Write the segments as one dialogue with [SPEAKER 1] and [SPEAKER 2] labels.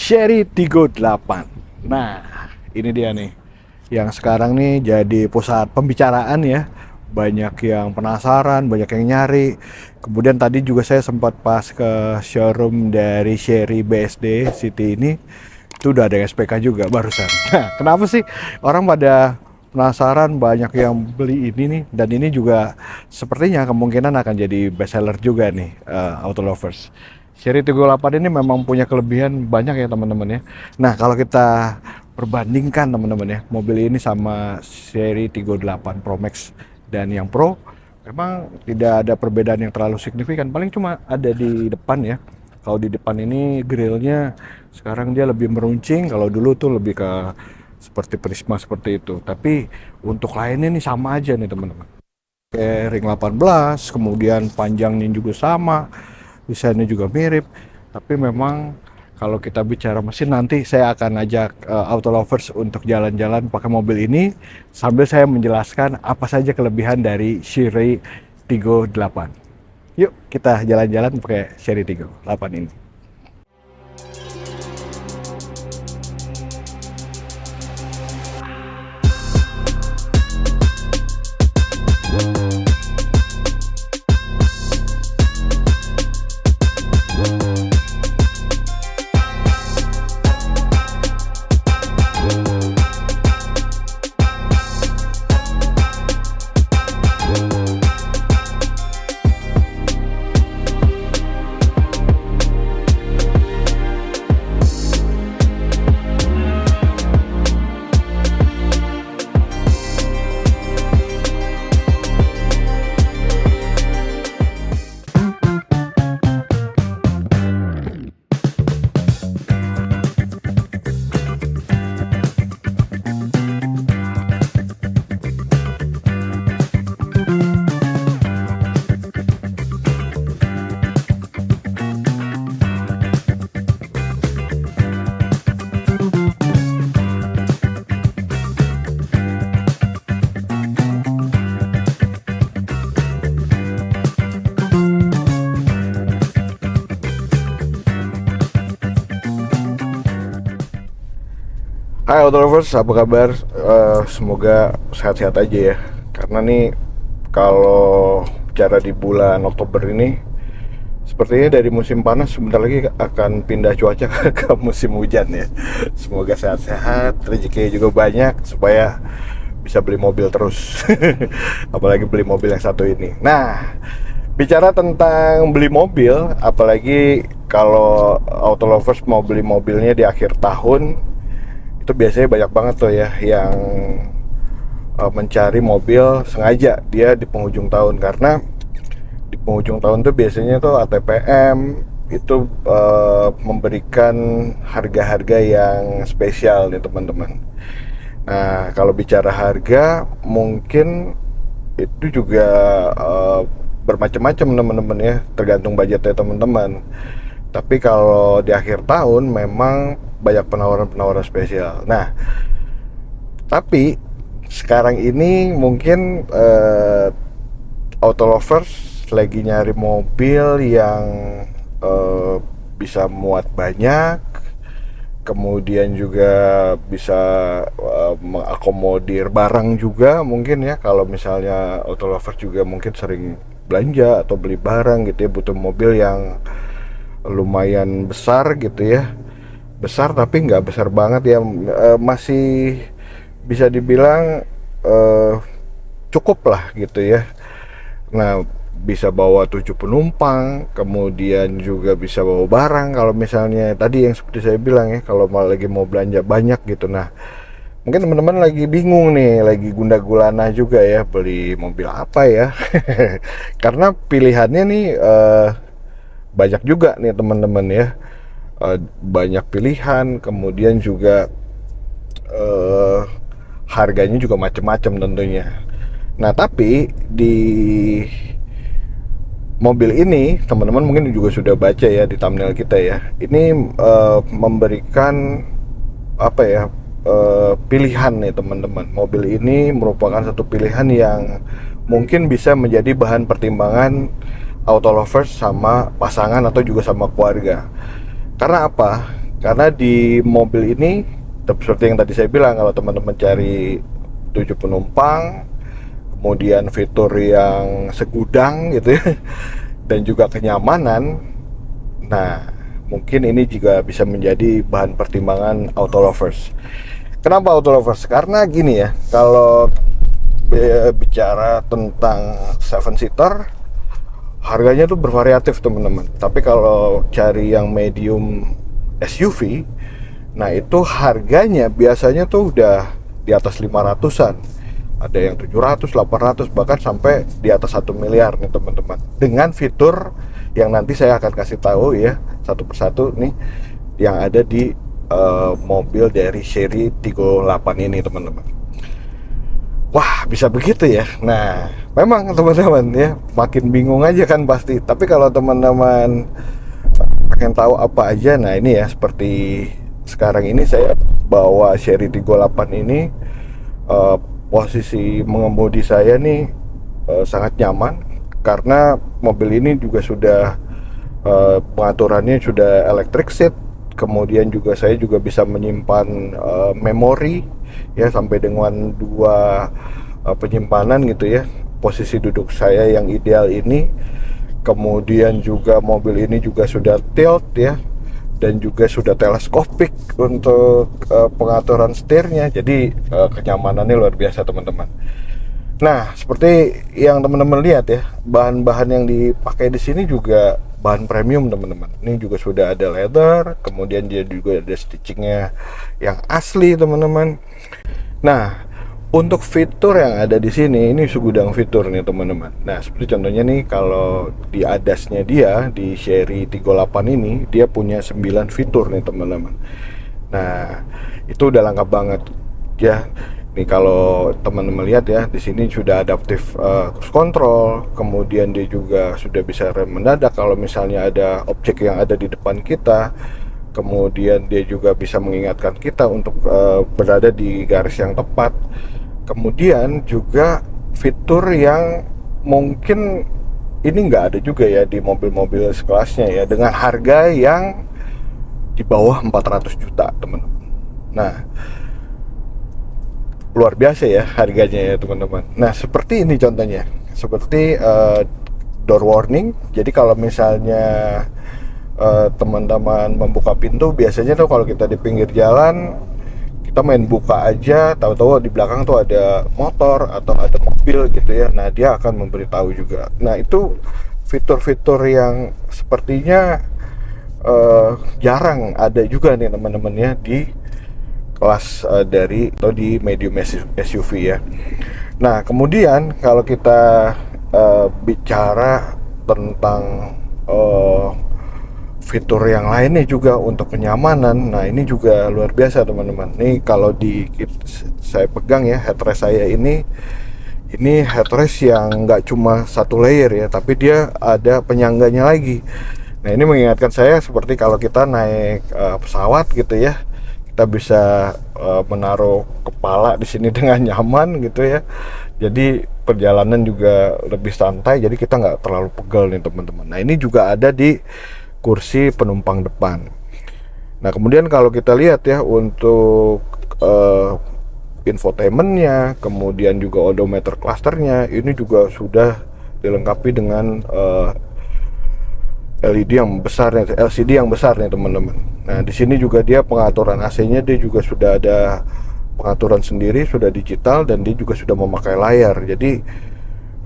[SPEAKER 1] Chery Tiggo 8. Nah, ini dia nih yang sekarang nih jadi pusat pembicaraan ya. Banyak yang penasaran, banyak yang nyari. Kemudian tadi juga saya sempat pas ke showroom dari Chery BSD City ini, itu udah ada SPK juga barusan. Nah, kenapa sih orang pada penasaran, banyak yang beli ini nih, dan ini juga sepertinya kemungkinan akan jadi best seller juga nih, auto lovers. Seri 38 ini memang punya kelebihan banyak ya teman-teman ya. Nah, kalau kita perbandingkan teman-teman ya, mobil ini sama seri 38 Pro Max dan yang Pro, memang tidak ada perbedaan yang terlalu signifikan. Paling cuma ada di depan ya. Kalau di depan ini grillnya sekarang dia lebih meruncing, kalau dulu tuh lebih ke seperti Prisma seperti itu. Tapi untuk lainnya nih sama aja nih teman-teman. Kayak ring 18, kemudian panjangnya juga sama, desainnya juga mirip. Tapi memang kalau kita bicara mesin, nanti saya akan ajak auto lovers untuk jalan-jalan pakai mobil ini sambil saya menjelaskan apa saja kelebihan dari Chery Tiggo 8. Yuk kita jalan-jalan pakai Chery Tiggo 8 ini. Hai Auto Lovers, apa kabar? Semoga sehat-sehat aja ya. Karena nih kalau bicara di bulan Oktober ini, sepertinya dari musim panas sebentar lagi akan pindah cuaca ke musim hujan ya. Semoga sehat-sehat, rezekinya juga banyak supaya bisa beli mobil terus. Apalagi beli mobil yang satu ini. Nah, bicara tentang beli mobil, apalagi kalau Auto Lovers mau beli mobilnya di akhir tahun, itu biasanya banyak banget tuh ya yang mencari mobil sengaja dia di penghujung tahun, karena di penghujung tahun tuh biasanya tuh ATPM itu memberikan harga-harga yang spesial nih teman-teman. Nah, kalau bicara harga mungkin itu juga bermacam-macam teman-teman ya, tergantung budgetnya teman-teman. Tapi kalau di akhir tahun memang banyak penawaran-penawaran spesial. Nah, tapi sekarang ini mungkin auto lovers lagi nyari mobil yang bisa muat banyak, kemudian juga bisa mengakomodir barang juga mungkin ya. Kalau misalnya auto lovers juga mungkin sering belanja atau beli barang gitu ya, butuh mobil yang lumayan besar gitu ya, besar tapi nggak besar banget ya, masih bisa dibilang cukup lah gitu ya. Nah, bisa bawa 7 penumpang, kemudian juga bisa bawa barang. Kalau misalnya tadi yang seperti saya bilang ya, kalau lagi mau belanja banyak gitu. Nah, mungkin teman-teman lagi bingung nih, lagi gundah gulana juga ya, beli mobil apa ya. Karena pilihannya nih banyak juga nih teman-teman ya, banyak pilihan, kemudian juga harganya juga macam-macam tentunya. Nah, tapi di mobil ini teman-teman mungkin juga sudah baca ya di thumbnail kita ya, ini memberikan apa ya, pilihan nih teman-teman. Mobil ini merupakan satu pilihan yang mungkin bisa menjadi bahan pertimbangan auto lovers sama pasangan atau juga sama keluarga. Karena apa? Karena di mobil ini seperti yang tadi saya bilang, kalau teman-teman cari 7 penumpang, kemudian fitur yang segudang gitu ya, dan juga kenyamanan, nah mungkin ini juga bisa menjadi bahan pertimbangan auto lovers. Kenapa auto lovers? Karena gini ya, kalau bicara tentang 7 seater, harganya tuh bervariatif teman-teman. Tapi kalau cari yang medium SUV, nah itu harganya biasanya tuh udah di atas 500-an. Ada yang 700, 800, bahkan sampai di atas 1 miliar nih teman-teman. Dengan fitur yang nanti saya akan kasih tahu ya, satu persatu nih yang ada di mobil dari seri Tiggo 8 ini teman-teman. Wah, bisa begitu ya. Nah, memang teman-teman ya, makin bingung aja kan pasti. Tapi kalau teman-teman pengen tahu apa aja, nah ini ya, seperti sekarang ini saya bawa seri Tiggo 8 ini, posisi mengemudi saya nih sangat nyaman karena mobil ini juga sudah pengaturannya sudah electric seat. Kemudian juga saya juga bisa menyimpan memori ya sampai dengan 2 penyimpanan gitu ya. Posisi duduk saya yang ideal ini. Kemudian juga mobil ini juga sudah tilt ya, dan juga sudah teleskopik untuk pengaturan setirnya. Jadi kenyamanannya luar biasa teman-teman. Nah, seperti yang teman-teman lihat ya, bahan-bahan yang dipakai di sini juga bahan premium teman-teman. Ini juga sudah ada leather, kemudian dia juga ada stitchingnya yang asli teman-teman. Nah, untuk fitur yang ada di sini, ini segudang fitur nih teman-teman. Nah, seperti contohnya nih, kalau di ADAS-nya dia di seri Tiggo 8 ini, dia punya 9 fitur nih teman-teman. Nah, itu udah lengkap banget ya. Nih kalau teman-teman lihat ya, di sini sudah adaptif cruise control, kemudian dia juga sudah bisa rem mendadak kalau misalnya ada objek yang ada di depan kita. Kemudian dia juga bisa mengingatkan kita untuk berada di garis yang tepat. Kemudian juga fitur yang mungkin ini nggak ada juga ya di mobil-mobil sekelasnya ya, dengan harga yang di bawah 400 juta teman-teman. Nah, luar biasa ya harganya ya teman-teman. Nah, seperti ini contohnya, seperti door warning. Jadi kalau misalnya teman-teman membuka pintu, biasanya tuh kalau kita di pinggir jalan, kita main buka aja, tahu-tahu di belakang tuh ada motor atau ada mobil gitu ya. Nah, dia akan memberitahu juga. Nah, itu fitur-fitur yang sepertinya jarang ada juga nih teman-teman ya di kelas dari atau di medium SUV ya. Nah, kemudian kalau kita bicara tentang fitur yang lainnya juga untuk kenyamanan, nah ini juga luar biasa teman-teman. Nih kalau saya pegang ya, headrest saya ini headrest yang nggak cuma 1 layer ya, tapi dia ada penyangganya lagi. Nah, ini mengingatkan saya seperti kalau kita naik pesawat gitu ya, kita bisa menaruh kepala di sini dengan nyaman gitu ya. Jadi perjalanan juga lebih santai, jadi kita nggak terlalu pegel nih teman-teman. Nah, ini juga ada di kursi penumpang depan. Nah, kemudian kalau kita lihat ya untuk infotainmentnya, kemudian juga odometer clusternya, ini juga sudah dilengkapi dengan LCD yang besar nih teman-teman. Nah, di sini juga dia pengaturan AC-nya, dia juga sudah ada pengaturan sendiri, sudah digital, dan dia juga sudah memakai layar. Jadi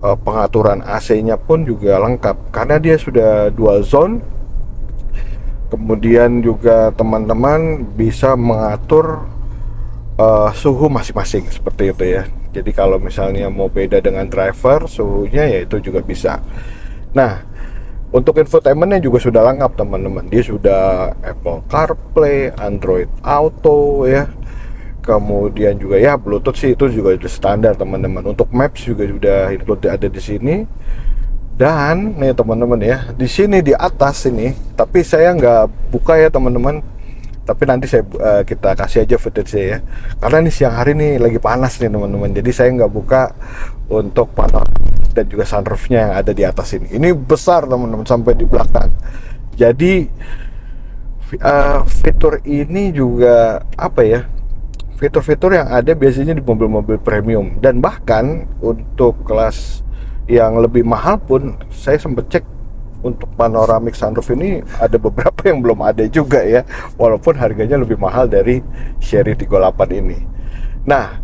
[SPEAKER 1] pengaturan AC-nya pun juga lengkap karena dia sudah dual zone. Kemudian juga teman-teman bisa mengatur suhu masing-masing seperti itu ya. Jadi kalau misalnya mau beda dengan driver suhunya, ya itu juga bisa. Nah, untuk infotainmentnya juga sudah lengkap teman-teman. Dia sudah Apple CarPlay, Android Auto ya. Kemudian juga ya Bluetooth sih itu juga sudah standar teman-teman. Untuk Maps juga sudah include ada di sini. Dan nih teman-teman ya, di sini di atas ini, tapi saya nggak buka ya teman-teman. Tapi nanti kita kasih aja footage ya. Karena ini siang hari nih lagi panas nih teman-teman. Jadi saya nggak buka untuk panorama dan juga sunroofnya yang ada di atas ini. Ini besar teman-teman sampai di belakang. Jadi Fitur ini juga apa ya? Fitur-fitur yang ada biasanya di mobil-mobil premium, dan bahkan untuk kelas yang lebih mahal pun saya sempat cek untuk panoramic sunroof ini ada beberapa yang belum ada juga ya, walaupun harganya lebih mahal dari Chery 38 ini. Nah,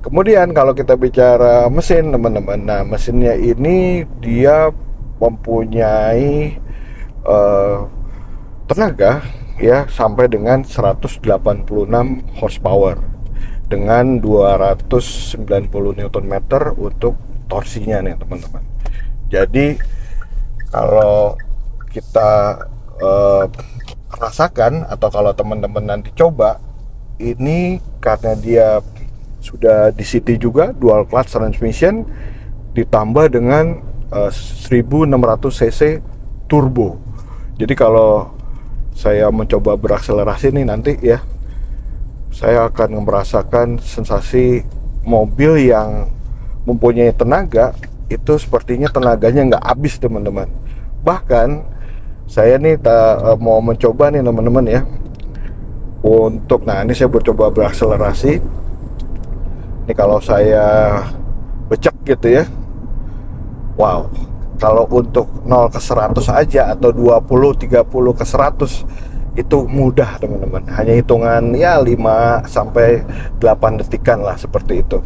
[SPEAKER 1] kemudian kalau kita bicara mesin teman-teman, nah mesinnya ini dia mempunyai eh, tenaga ya sampai dengan 186 horsepower dengan 290 Nm untuk torsinya nih teman-teman. Jadi kalau kita rasakan atau kalau teman-teman nanti coba, ini karena dia sudah di city juga dual clutch transmission ditambah dengan 1600 cc turbo. Jadi kalau saya mencoba berakselerasi nih nanti ya, saya akan merasakan sensasi mobil yang mempunyai tenaga itu sepertinya tenaganya nggak habis teman-teman. Bahkan saya nih mau mencoba nih teman-teman ya, untuk nah ini saya mencoba berakselerasi. Ini kalau saya becek gitu ya, wow, kalau untuk 0 ke 100 aja atau 20-30 ke 100 itu mudah teman-teman. Hanya hitungan ya 5 sampai 8 detikan lah seperti itu.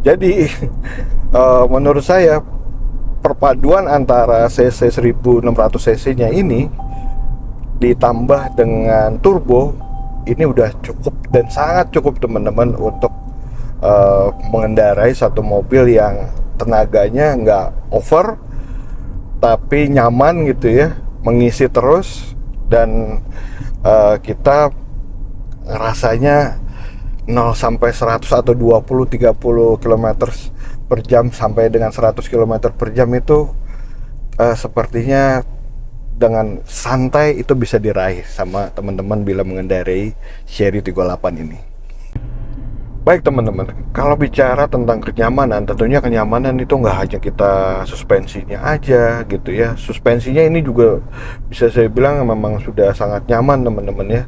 [SPEAKER 1] Jadi menurut saya perpaduan antara cc 1600 cc nya ini ditambah dengan turbo ini udah cukup dan sangat cukup teman-teman untuk mengendarai satu mobil yang tenaganya nggak over tapi nyaman gitu ya, mengisi terus, dan kita rasanya 0 sampai 100 atau 20-30 km per jam sampai dengan 100 km per jam itu sepertinya dengan santai itu bisa diraih sama teman-teman bila mengendarai Chery 38 ini. Baik teman-teman, kalau bicara tentang kenyamanan, tentunya kenyamanan itu nggak hanya kita suspensinya aja gitu ya. Suspensinya ini juga bisa saya bilang memang sudah sangat nyaman teman-teman ya.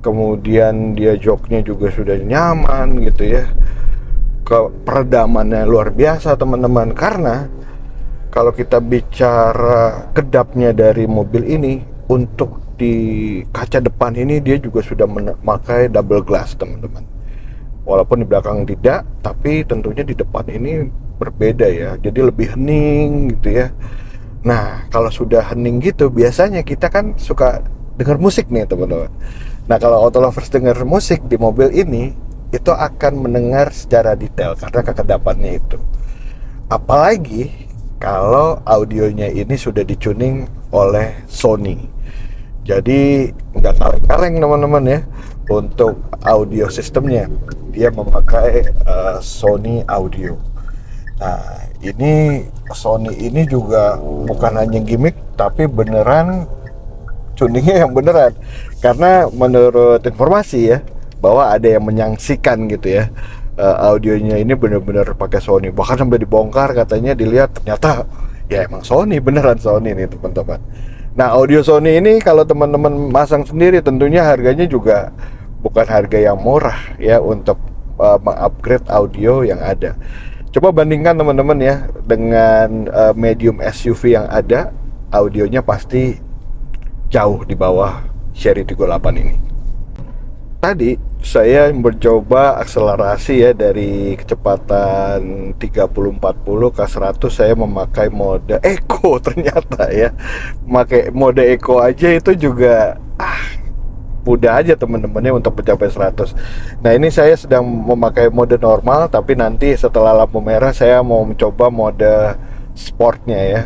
[SPEAKER 1] Kemudian dia joknya juga sudah nyaman gitu ya. Peredamannya luar biasa teman-teman, karena kalau kita bicara kedapnya dari mobil ini, untuk di kaca depan ini dia juga sudah memakai double glass teman-teman. Walaupun di belakang tidak, tapi tentunya di depan ini berbeda ya. Jadi lebih hening gitu ya. Nah, kalau sudah hening gitu, biasanya kita kan suka dengar musik nih teman-teman. Nah, kalau auto lovers dengar musik di mobil ini, itu akan mendengar secara detail karena kekedapannya itu. Apalagi kalau audionya ini sudah dituning oleh Sony. Jadi nggak kaleng-kaleng teman-teman ya. Untuk audio sistemnya dia memakai Sony Audio. Nah, ini Sony ini juga bukan hanya gimmick, tapi beneran tuningnya yang beneran. Karena menurut informasi ya, bahwa ada yang menyaksikan gitu ya, audionya ini bener-bener pakai Sony. Bahkan sampai dibongkar, katanya dilihat ternyata ya emang Sony, beneran Sony nih teman-teman. Nah, audio Sony ini kalau teman-teman masang sendiri tentunya harganya juga bukan harga yang murah ya untuk mengupgrade audio yang ada. Coba bandingkan teman-teman ya dengan medium SUV yang ada, audionya pasti jauh di bawah Chery 38 ini. Tadi saya mencoba akselerasi ya dari kecepatan 30-40 ke 100, saya memakai mode Eco ternyata ya. Memakai mode Eco aja itu juga mudah aja teman-temannya untuk mencapai 100. Nah, ini saya sedang memakai mode normal, tapi nanti setelah lampu merah saya mau mencoba mode sportnya ya.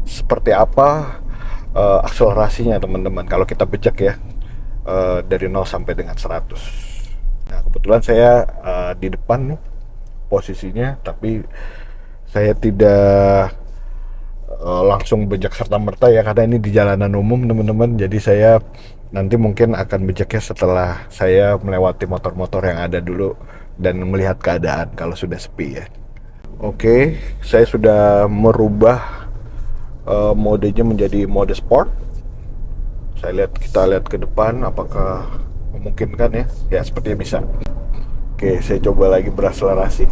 [SPEAKER 1] Seperti apa akselerasinya teman-teman kalau kita bejek ya, dari 0 sampai dengan 100. Nah, kebetulan saya di depan nih posisinya, tapi saya tidak langsung bejek serta-merta ya, karena ini di jalanan umum teman-teman. Jadi saya nanti mungkin akan bejaknya setelah saya melewati motor-motor yang ada dulu dan melihat keadaan kalau sudah sepi ya. Oke, saya sudah merubah modenya menjadi mode sport. Kita lihat ke depan apakah memungkinkan ya. Ya, sepertinya bisa. Oke, saya coba lagi berakselerasi.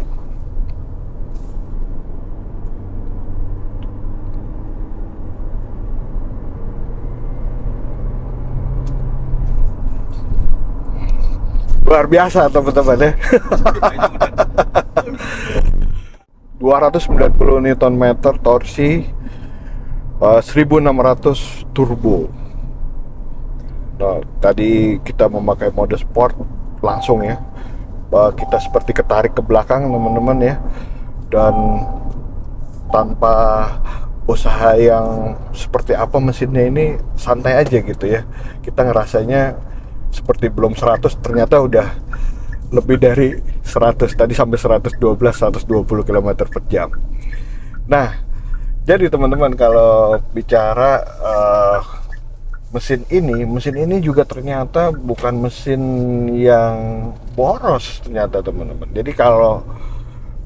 [SPEAKER 1] Luar biasa teman-teman ya. 290 Nm torsi, 1600 turbo. Nah, tadi kita memakai mode sport langsung ya. Kita seperti ketarik ke belakang teman-teman ya, dan tanpa usaha yang seperti apa mesinnya ini, santai aja gitu ya. Kita ngerasanya seperti belum 100, ternyata udah lebih dari 100. Tadi sampai 120 km per jam. Nah, jadi teman-teman, kalau bicara mesin ini juga ternyata bukan mesin yang boros ternyata teman-teman. Jadi kalau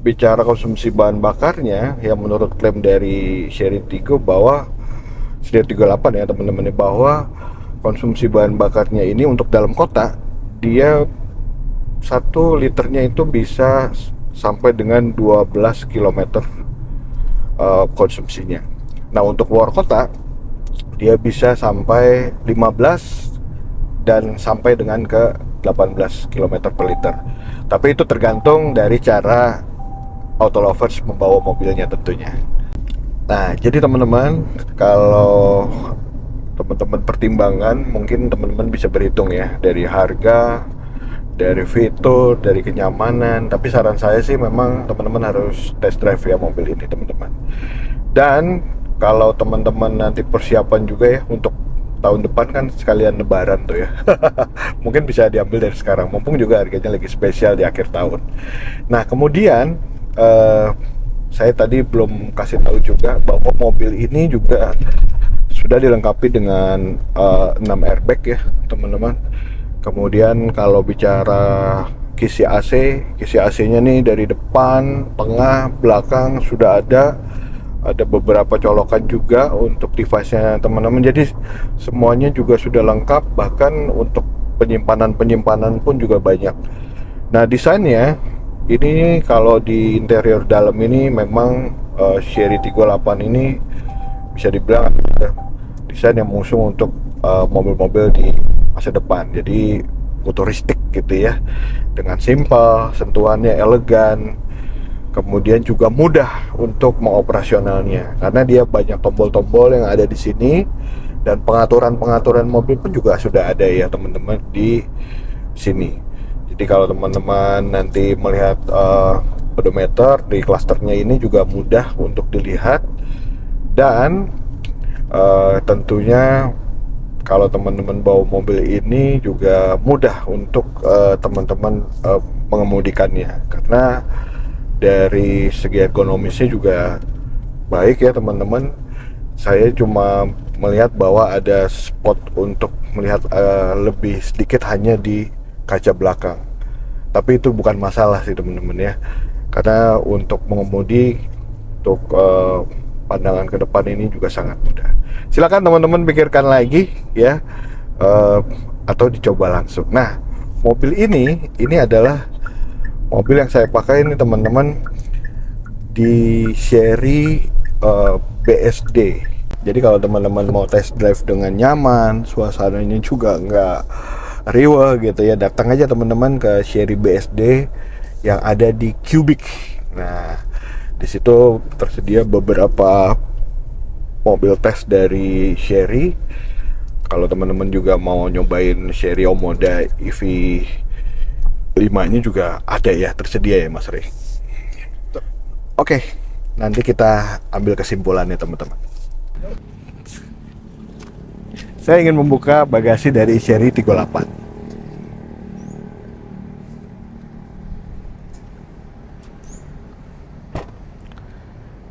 [SPEAKER 1] bicara konsumsi bahan bakarnya, yang menurut klaim dari Chery Tiggo bahwa Chery 38 ya teman-teman, bahwa konsumsi bahan bakarnya ini untuk dalam kota, dia 1 liternya itu bisa sampai dengan 12 km konsumsinya. Nah, untuk luar kota dia bisa sampai 15 dan sampai dengan ke 18 km per liter. Tapi itu tergantung dari cara auto lovers membawa mobilnya tentunya. Nah, jadi teman-teman, kalau teman-teman pertimbangkan, mungkin teman-teman bisa berhitung ya, dari harga, dari fitur, dari kenyamanan. Tapi saran saya sih memang teman-teman harus test drive ya mobil ini teman-teman. Dan kalau teman-teman nanti persiapan juga ya untuk tahun depan, kan sekalian lebaran tuh ya. Mungkin bisa diambil dari sekarang, mumpung juga harganya lagi spesial di akhir tahun. Nah, kemudian saya tadi belum kasih tahu juga bahwa mobil ini juga sudah dilengkapi dengan 6 airbag ya teman-teman. Kemudian kalau bicara kisi AC-nya nih dari depan, tengah, belakang sudah ada beberapa colokan juga untuk device-nya teman-teman. Jadi semuanya juga sudah lengkap, bahkan untuk penyimpanan pun juga banyak. Nah, desainnya ini kalau di interior dalam ini memang Chery 38 ini bisa dibilang desain yang mengusung untuk mobil-mobil di masa depan. Jadi futuristik gitu ya, dengan simpel, sentuhannya elegan, kemudian juga mudah untuk mengoperasionalnya karena dia banyak tombol-tombol yang ada di sini, dan pengaturan mobil pun juga sudah ada ya teman-teman di sini. Jadi kalau teman-teman nanti melihat odometer di klasternya ini juga mudah untuk dilihat, dan tentunya kalau teman-teman bawa mobil ini juga mudah untuk teman-teman mengemudikannya, karena dari segi ergonomisnya juga baik ya teman-teman. Saya cuma melihat bahwa ada spot untuk melihat lebih sedikit hanya di kaca belakang, tapi itu bukan masalah sih teman-teman ya, karena untuk mengemudi, untuk pandangan ke depan ini juga sangat mudah. Silakan teman-teman pikirkan lagi ya, atau dicoba langsung. Nah, mobil ini adalah mobil yang saya pakai ini teman-teman di Chery BSD. Jadi kalau teman-teman mau test drive dengan nyaman, suasananya juga nggak riweh gitu ya, datang aja teman-teman ke Chery BSD yang ada di Cubic. Nah, di situ tersedia beberapa mobil tes dari Chery. Kalau teman-teman juga mau nyobain Chery Omoda EV5 nya juga ada ya, tersedia ya Mas Rey. Oke, nanti kita ambil kesimpulannya teman-teman. Saya ingin membuka bagasi dari Chery 38.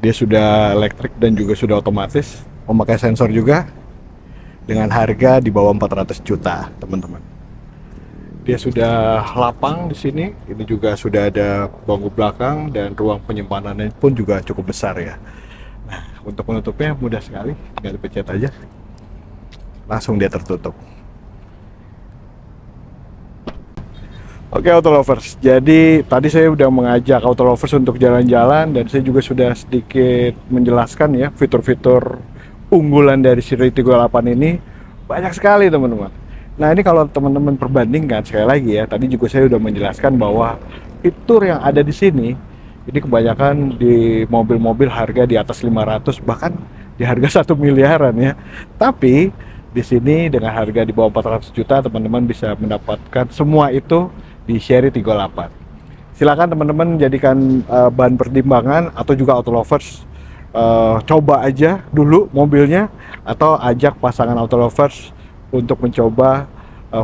[SPEAKER 1] Dia sudah elektrik dan juga sudah otomatis, memakai sensor juga, dengan harga di bawah 400 juta, teman-teman. Dia sudah lapang di sini. Ini juga sudah ada bangku belakang dan ruang penyimpanannya pun juga cukup besar ya. Nah, untuk menutupnya mudah sekali, tinggal dipencet aja. langsung dia tertutup. Oke auto lovers, jadi tadi saya udah mengajak auto lovers untuk jalan-jalan dan saya juga sudah sedikit menjelaskan ya fitur-fitur unggulan dari Siri 38 ini banyak sekali teman-teman. Nah ini kalau teman-teman perbandingkan sekali lagi ya, tadi juga saya udah menjelaskan bahwa fitur yang ada di sini ini kebanyakan di mobil-mobil harga di atas 500 bahkan di harga 1 miliaran ya. Tapi di sini dengan harga di bawah 400 juta teman-teman bisa mendapatkan semua itu di Seri 38. Silakan teman-teman jadikan bahan pertimbangan atau juga auto lovers coba aja dulu mobilnya atau ajak pasangan auto lovers untuk mencoba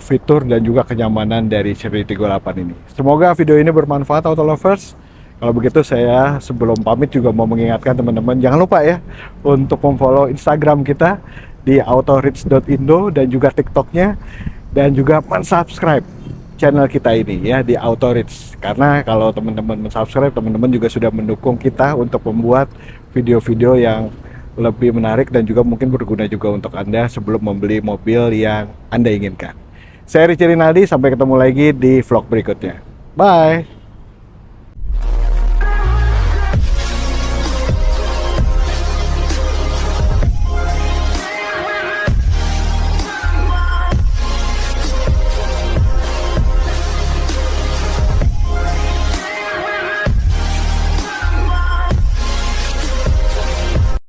[SPEAKER 1] fitur dan juga kenyamanan dari Seri 38 ini. Semoga video ini bermanfaat auto lovers. Kalau begitu saya sebelum pamit juga mau mengingatkan teman-teman jangan lupa ya untuk memfollow Instagram kita di autorits.indo dan juga TikToknya dan juga mensubscribe channel kita ini ya di Autorits, karena kalau teman-teman mensubscribe teman-teman juga sudah mendukung kita untuk membuat video-video yang lebih menarik dan juga mungkin berguna juga untuk Anda sebelum membeli mobil yang Anda inginkan. Saya Richie Rinaldi, sampai ketemu lagi di vlog berikutnya. Bye.